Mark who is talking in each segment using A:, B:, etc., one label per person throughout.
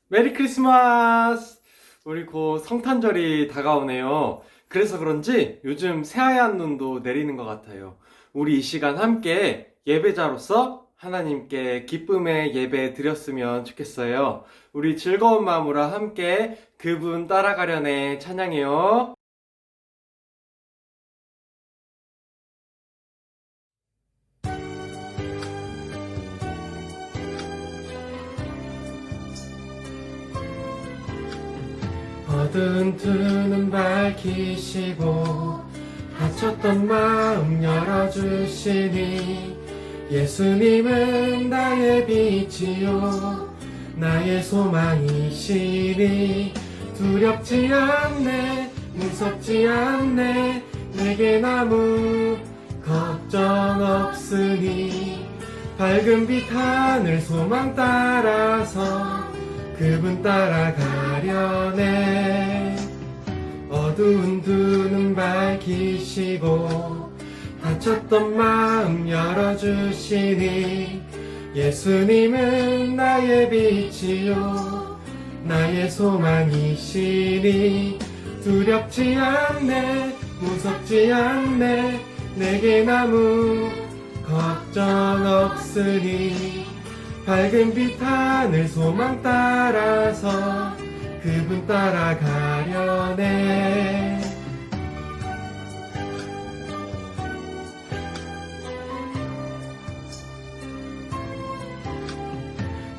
A: 메리 크리스마스! 우리 곧 성탄절이 다가오네요. 그래서 그런지 요즘 새하얀 눈도 내리는 것 같아요. 우리 이 시간 함께 예배자로서 하나님께 기쁨의 예배 드렸으면 좋겠어요. 우리 즐거운 마음으로 함께 그분 따라가려네 찬양해요. 어두운 두 눈 밝히시고 다쳤던 마음 열어주시니 예수님은 나의 빛이요 나의 소망이시니 두렵지 않네 무섭지 않네 내겐 아무 걱정 없으니 밝은 빛 하늘 소망 따라서 그분 따라가려네 어두운 두 눈 밝히시고 다쳤던 마음 열어주시니 예수님은 나의 빛이요 나의 소망이시니 두렵지 않네 무섭지 않네 내겐 아무 걱정 없으니 밝은 빛 하늘 소망 따라서 그분 따라가려네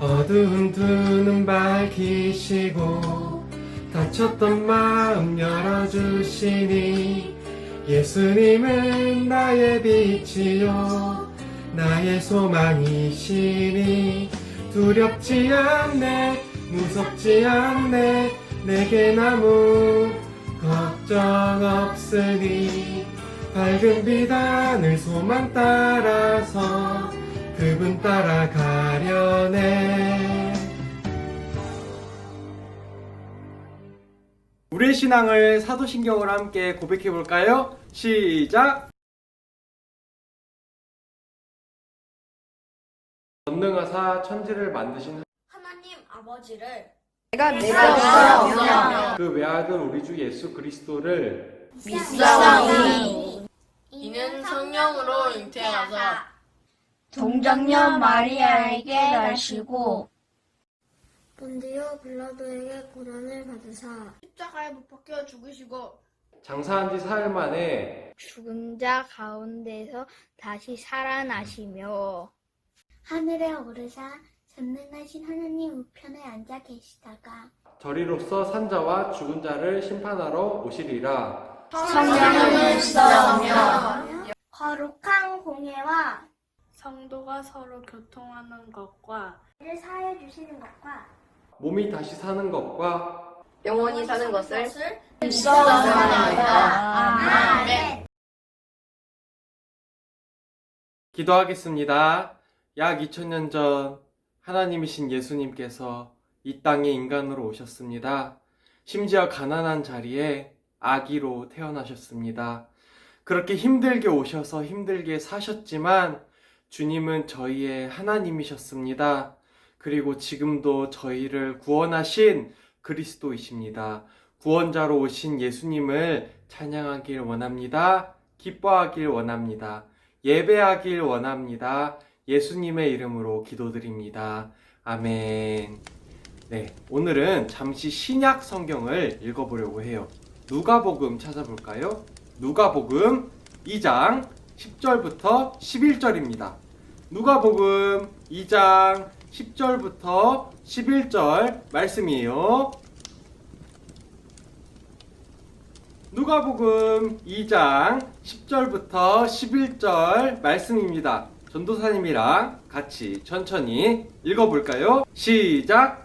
A: 어두운 두 눈 밝히시고 다쳤던 마음 열어주시니 예수님은 나의 빛이요 나의 소망이시니 두렵지 않네 무섭지 않네 내겐 아무 걱정 없으니 밝은 빛 하늘 소망 따라서 그분 따라가려네 우리의 신앙을 사도신경으로 함께 고백해볼까요? 시작! 전능하사 천지를 만드신
B: 하나님 아버지를
C: 내가 믿사오며
A: 그 외아들 우리 주 예수 그리스도를
C: 믿사오니
B: 이는 성령으로 잉태하사
C: 동정녀 마리아에게 나시고
D: 본디오 빌라도에게 고난을 받으사
B: 십자가에 못 박혀 죽으시고
A: 장사한 지 사흘 만에
E: 죽은 자 가운데서 다시 살아나시며
D: 하늘에 오르사 전능하신 하나님 우편에 앉아 계시다가
A: 저리로서 산자와 죽은 자를 심판하러 오시리라.
C: 성령을 믿사오며
D: 거룩한 공예와
F: 성도가 서로 교통하는 것과
D: 를 사해 주시는 것과
A: 몸이 다시 사는 것과
C: 영원히 사는 것을
B: 믿사옵나이다.
C: 아멘.
A: 기도하겠습니다. 약 2000년 전 하나님이신 예수님께서 이 땅에 인간으로 오셨습니다. 심지어 가난한 자리에 아기로 태어나셨습니다. 그렇게 힘들게 오셔서 힘들게 사셨지만 주님은 저희의 하나님이셨습니다. 그리고 지금도 저희를 구원하신 그리스도이십니다. 구원자로 오신 예수님을 찬양하길 원합니다. 기뻐하길 원합니다. 예배하길 원합니다. 예수님의 이름으로 기도드립니다. 아멘. 네, 오늘은 잠시 신약 성경을 읽어보려고 해요. 누가복음 찾아볼까요? 누가복음 2장 10절부터 11절입니다. 누가복음 2장 10절부터 11절 말씀이에요. 누가복음 2장 10절부터 11절 말씀입니다. 전도사님이랑 같이 천천히 읽어볼까요? 시작!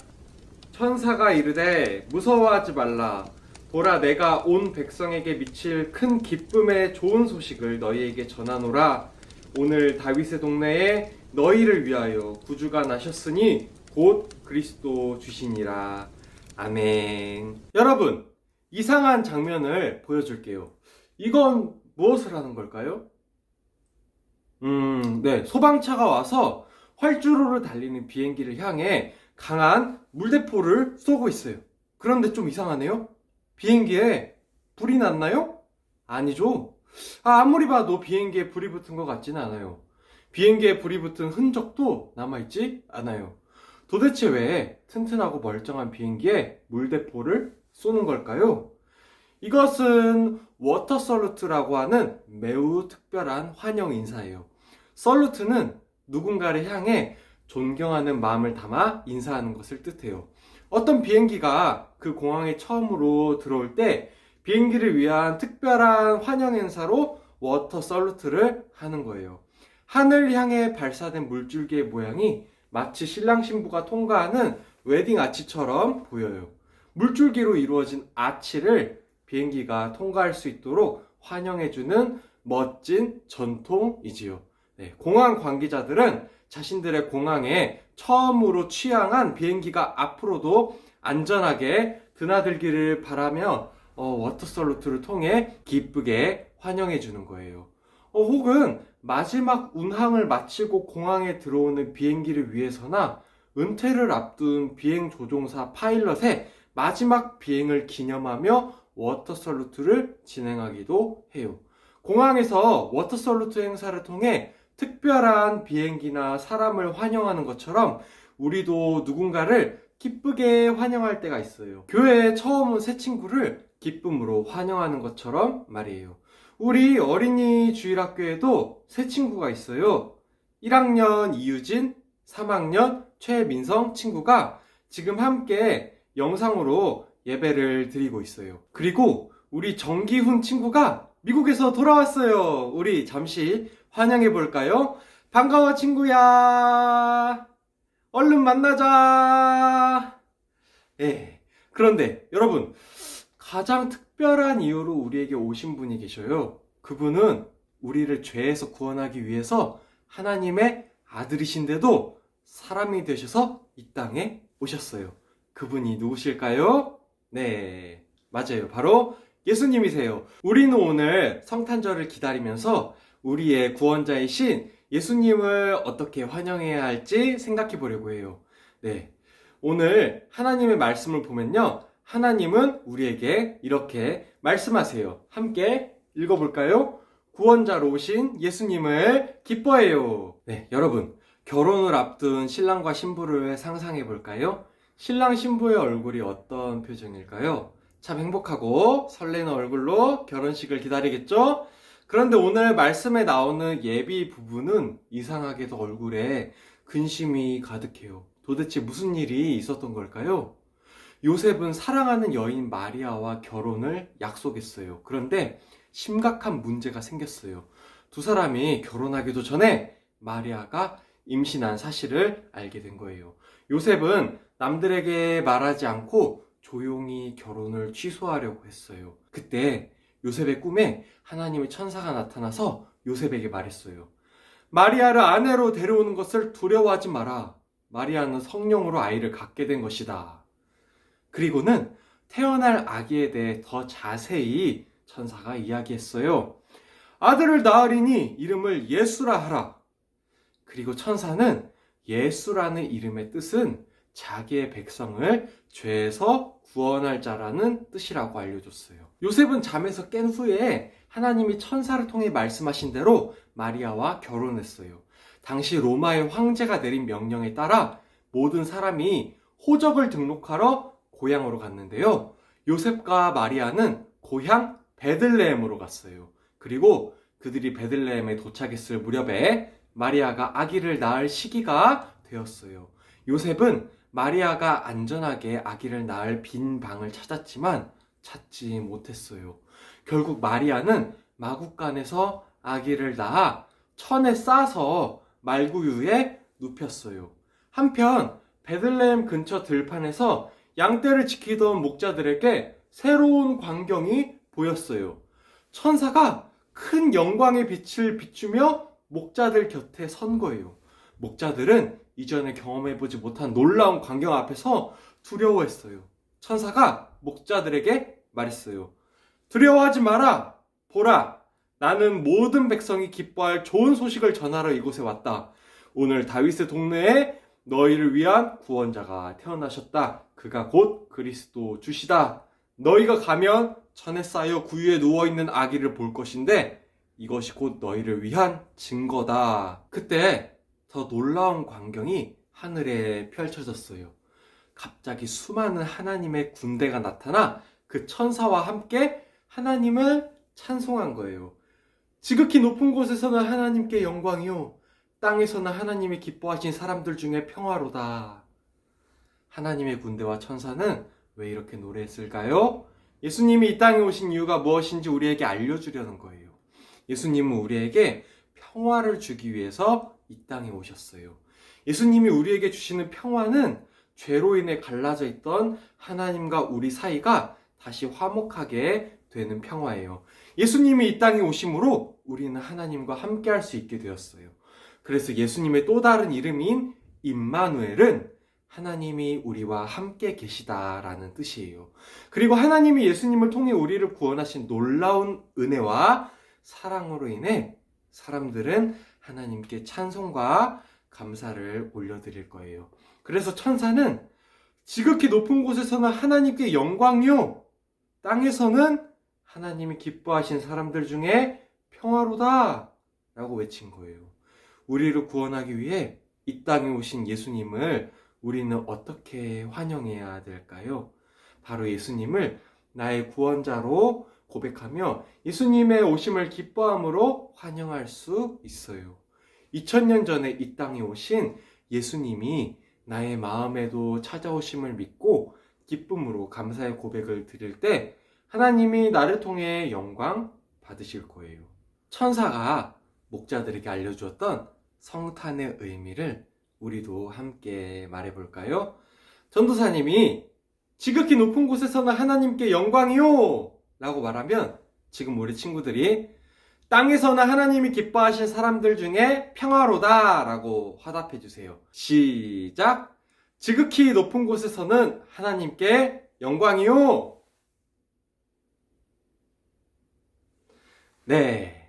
A: 천사가 이르되 무서워하지 말라. 보라 내가 온 백성에게 미칠 큰 기쁨의 좋은 소식을 너희에게 전하노라. 오늘 다윗의 동네에 너희를 위하여 구주가 나셨으니 곧 그리스도 주시니라. 아멘. 여러분, 이상한 장면을 보여줄게요. 이건 무엇을 하는 걸까요? 네, 소방차가 와서 활주로를 달리는 비행기를 향해 강한 물대포를 쏘고 있어요. 그런데 좀 이상하네요. 비행기에 불이 났나요? 아니죠. 아무리 봐도 비행기에 불이 붙은 것 같지는 않아요. 비행기에 불이 붙은 흔적도 남아있지 않아요. 도대체 왜 튼튼하고 멀쩡한 비행기에 물대포를 쏘는 걸까요? 이것은 워터 설루트라고 하는 매우 특별한 환영 인사예요. 설루트는 누군가를 향해 존경하는 마음을 담아 인사하는 것을 뜻해요. 어떤 비행기가 그 공항에 처음으로 들어올 때 비행기를 위한 특별한 환영 행사로 워터 설루트를 하는 거예요. 하늘 향해 발사된 물줄기의 모양이 마치 신랑 신부가 통과하는 웨딩 아치처럼 보여요. 물줄기로 이루어진 아치를 비행기가 통과할 수 있도록 환영해주는 멋진 전통이지요. 네, 공항 관계자들은 자신들의 공항에 처음으로 취항한 비행기가 앞으로도 안전하게 드나들기를 바라며 워터 설루트를 통해 기쁘게 환영해주는 거예요. 혹은 마지막 운항을 마치고 공항에 들어오는 비행기를 위해서나 은퇴를 앞둔 비행 조종사 파일럿의 마지막 비행을 기념하며 워터 설루트를 진행하기도 해요. 공항에서 워터 설루트 행사를 통해 특별한 비행기나 사람을 환영하는 것처럼 우리도 누군가를 기쁘게 환영할 때가 있어요. 교회에 처음 온 새 친구를 기쁨으로 환영하는 것처럼 말이에요. 우리 어린이 주일학교에도 새 친구가 있어요. 1학년 이유진, 3학년 최민성 친구가 지금 함께 영상으로 예배를 드리고 있어요. 그리고 우리 정기훈 친구가 미국에서 돌아왔어요. 우리 잠시 환영해 볼까요? 반가워 친구야. 얼른 만나자. 예. 그런데 여러분, 가장 특별한 이유로 우리에게 오신 분이 계셔요. 그분은 우리를 죄에서 구원하기 위해서 하나님의 아들이신데도 사람이 되셔서 이 땅에 오셨어요. 그분이 누구실까요? 네, 맞아요. 바로 예수님이세요. 우리는 오늘 성탄절을 기다리면서 우리의 구원자이신 예수님을 어떻게 환영해야 할지 생각해 보려고 해요. 네, 오늘 하나님의 말씀을 보면요, 하나님은 우리에게 이렇게 말씀하세요. 함께 읽어볼까요? 구원자로 오신 예수님을 기뻐해요. 네, 여러분, 결혼을 앞둔 신랑과 신부를 상상해 볼까요? 신랑 신부의 얼굴이 어떤 표정일까요? 참 행복하고 설레는 얼굴로 결혼식을 기다리겠죠? 그런데 오늘 말씀에 나오는 예비 부부는 이상하게도 얼굴에 근심이 가득해요. 도대체 무슨 일이 있었던 걸까요? 요셉은 사랑하는 여인 마리아와 결혼을 약속했어요. 그런데 심각한 문제가 생겼어요. 두 사람이 결혼하기도 전에 마리아가 임신한 사실을 알게 된 거예요. 요셉은 남들에게 말하지 않고 조용히 결혼을 취소하려고 했어요. 그때 요셉의 꿈에 하나님의 천사가 나타나서 요셉에게 말했어요. 마리아를 아내로 데려오는 것을 두려워하지 마라. 마리아는 성령으로 아이를 갖게 된 것이다. 그리고는 태어날 아기에 대해 더 자세히 천사가 이야기했어요. 아들을 낳으리니 이름을 예수라 하라. 그리고 천사는 예수라는 이름의 뜻은 자기의 백성을 죄에서 구원할 자라는 뜻이라고 알려줬어요. 요셉은 잠에서 깬 후에 하나님이 천사를 통해 말씀하신 대로 마리아와 결혼했어요. 당시 로마의 황제가 내린 명령에 따라 모든 사람이 호적을 등록하러 고향으로 갔는데요. 요셉과 마리아는 고향 베들레헴으로 갔어요. 그리고 그들이 베들레헴에 도착했을 무렵에 마리아가 아기를 낳을 시기가 되었어요. 요셉은 마리아가 안전하게 아기를 낳을 빈 방을 찾았지만 찾지 못했어요. 결국 마리아는 마국간에서 아기를 낳아 천에 싸서 말구유에 눕혔어요. 한편 베들레헴 근처 들판에서 양떼를 지키던 목자들에게 새로운 광경이 보였어요. 천사가 큰 영광의 빛을 비추며 목자들 곁에 선 거예요. 목자들은 이전에 경험해보지 못한 놀라운 광경 앞에서 두려워했어요. 천사가 목자들에게 말했어요. 두려워하지 마라. 보라, 나는 모든 백성이 기뻐할 좋은 소식을 전하러 이곳에 왔다. 오늘 다윗의 동네에 너희를 위한 구원자가 태어나셨다. 그가 곧 그리스도 주시다. 너희가 가면 천에 쌓여 구유에 누워있는 아기를 볼 것인데 이것이 곧 너희를 위한 증거다. 그때 더 놀라운 광경이 하늘에 펼쳐졌어요. 갑자기 수많은 하나님의 군대가 나타나 그 천사와 함께 하나님을 찬송한 거예요. 지극히 높은 곳에서는 하나님께 영광이요, 땅에서는 하나님이 기뻐하신 사람들 중에 평화로다. 하나님의 군대와 천사는 왜 이렇게 노래했을까요? 예수님이 이 땅에 오신 이유가 무엇인지 우리에게 알려주려는 거예요. 예수님은 우리에게 평화를 주기 위해서 이 땅에 오셨어요. 예수님이 우리에게 주시는 평화는 죄로 인해 갈라져 있던 하나님과 우리 사이가 다시 화목하게 되는 평화예요. 예수님이 이 땅에 오심으로 우리는 하나님과 함께 할 수 있게 되었어요. 그래서 예수님의 또 다른 이름인 임마누엘은 하나님이 우리와 함께 계시다라는 뜻이에요. 그리고 하나님이 예수님을 통해 우리를 구원하신 놀라운 은혜와 사랑으로 인해 사람들은 하나님께 찬송과 감사를 올려드릴 거예요. 그래서 천사는 지극히 높은 곳에서는 하나님께 영광이요, 땅에서는 하나님이 기뻐하신 사람들 중에 평화로다 라고 외친 거예요. 우리를 구원하기 위해 이 땅에 오신 예수님을 우리는 어떻게 환영해야 될까요? 바로 예수님을 나의 구원자로 고백하며 예수님의 오심을 기뻐함으로 환영할 수 있어요. 2000년 전에 이 땅에 오신 예수님이 나의 마음에도 찾아오심을 믿고 기쁨으로 감사의 고백을 드릴 때 하나님이 나를 통해 영광 받으실 거예요. 천사가 목자들에게 알려주었던 성탄의 의미를 우리도 함께 말해볼까요? 전도사님이 지극히 높은 곳에서는 하나님께 영광이요 라고 말하면 지금 우리 친구들이 땅에서는 하나님이 기뻐하신 사람들 중에 평화로다 라고 화답해 주세요. 시작! 지극히 높은 곳에서는 하나님께 영광이요. 네.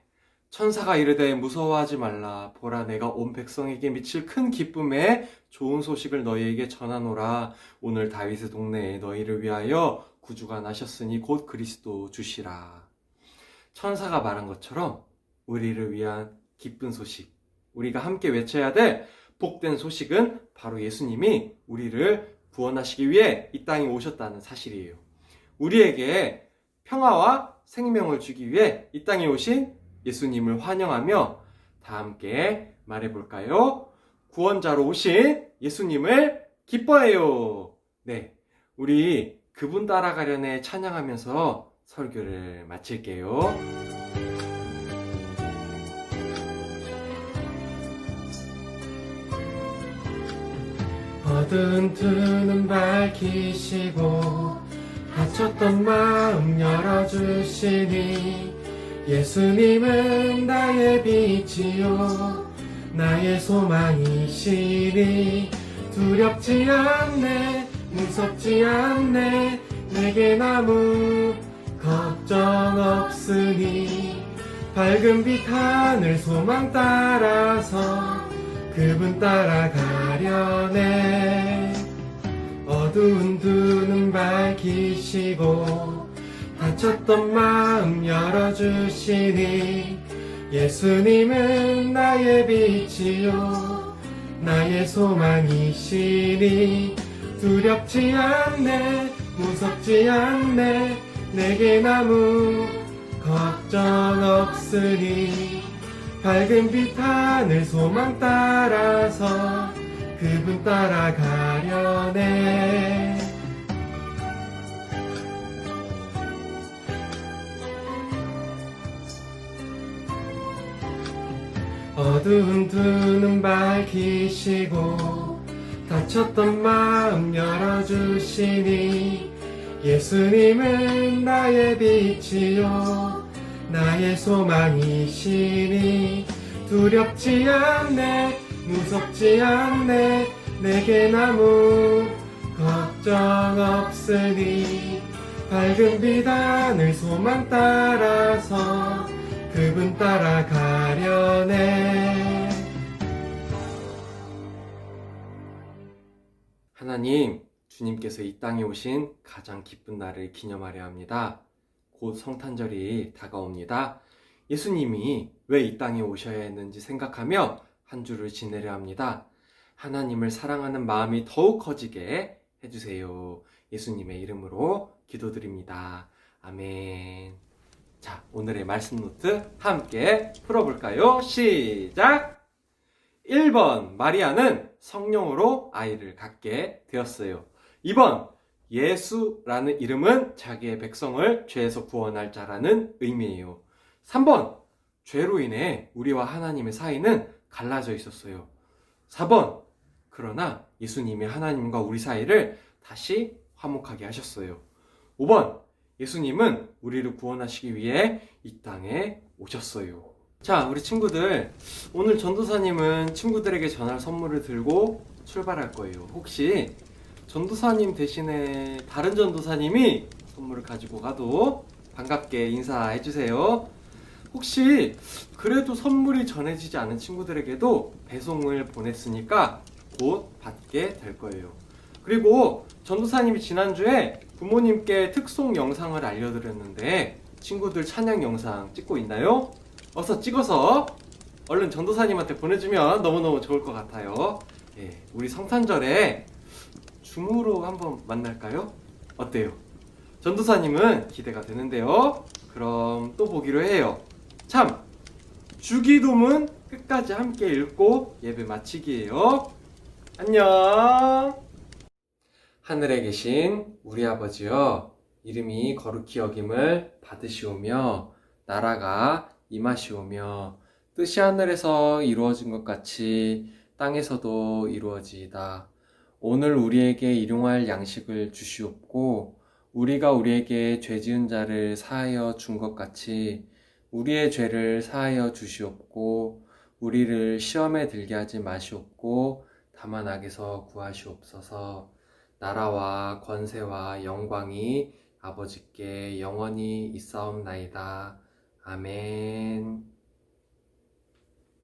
A: 천사가 이르되 무서워하지 말라. 보라, 내가 온 백성에게 미칠 큰 기쁨에 좋은 소식을 너희에게 전하노라. 오늘 다윗의 동네에 너희를 위하여 구주가 나셨으니 곧 그리스도 주시라. 천사가 말한 것처럼 우리를 위한 기쁜 소식, 우리가 함께 외쳐야 될 복된 소식은 바로 예수님이 우리를 구원하시기 위해 이 땅에 오셨다는 사실이에요. 우리에게 평화와 생명을 주기 위해 이 땅에 오신 예수님을 환영하며 다 함께 말해볼까요? 구원자로 오신 예수님을 기뻐해요. 네, 우리 그분 따라가려네 찬양하면서 설교를 마칠게요. 어두운 두 눈 밝히시고 닫혔던 마음 열어주시니 예수님은 나의 빛이요 나의 소망이시니 두렵지 않네 무섭지 않네 내겐 아무 걱정 없으니 밝은 빛 하늘 소망 따라서 그분 따라가려네 어두운 두 눈 밝히시고 닫혔던 마음 열어주시니 예수님은 나의 빛이요 나의 소망이시니 두렵지 않네 무섭지 않네 내겐 아무 걱정 없으니 밝은 빛 하늘 소망 따라서 그분 따라가려네 어두운 두 눈 밝히시고 닫혔던 마음 열어주시니 예수님은 나의 빛이요 나의 소망이시니 두렵지 않네 무섭지 않네 내겐 아무 걱정 없으니 밝은 빛 하늘 소망 따라서 그분 따라가려네 하나님, 주님께서 이 땅에 오신 가장 기쁜 날을 기념하려 합니다. 곧 성탄절이 다가옵니다. 예수님이 왜 이 땅에 오셔야 했는지 생각하며 한 주를 지내려 합니다. 하나님을 사랑하는 마음이 더욱 커지게 해주세요. 예수님의 이름으로 기도드립니다. 아멘. 자, 오늘의 말씀 노트 함께 풀어볼까요? 시작! 1번, 마리아는 성령으로 아이를 갖게 되었어요. 2번, 예수라는 이름은 자기의 백성을 죄에서 구원할 자라는 의미예요. 3번, 죄로 인해 우리와 하나님의 사이는 갈라져 있었어요. 4번, 그러나 예수님이 하나님과 우리 사이를 다시 화목하게 하셨어요. 5번, 예수님은 우리를 구원하시기 위해 이 땅에 오셨어요. 자, 우리 친구들, 오늘 전도사님은 친구들에게 전할 선물을 들고 출발할 거예요. 혹시 전도사님 대신에 다른 전도사님이 선물을 가지고 가도 반갑게 인사해 주세요. 혹시 그래도 선물이 전해지지 않은 친구들에게도 배송을 보냈으니까 곧 받게 될 거예요. 그리고 전도사님이 지난주에 부모님께 특송 영상을 알려드렸는데 친구들 찬양 영상 찍고 있나요? 어서 찍어서 얼른 전도사님한테 보내주면 너무너무 좋을 것 같아요. 예, 우리 성탄절에 줌으로 한번 만날까요? 어때요? 전도사님은 기대가 되는데요. 그럼 또 보기로 해요. 참! 주기도문 끝까지 함께 읽고 예배 마치기예요. 안녕! 하늘에 계신 우리 아버지여, 이름이 거룩히 여김을 받으시오며 나라가 임하시오며 뜻이 하늘에서 이루어진 것 같이 땅에서도 이루어지이다. 오늘 우리에게 일용할 양식을 주시옵고 우리가 우리에게 죄 지은 자를 사하여 준 것 같이 우리의 죄를 사하여 주시옵고 우리를 시험에 들게 하지 마시옵고 다만 악에서 구하시옵소서. 나라와 권세와 영광이 아버지께 영원히 있사옵나이다. 아멘.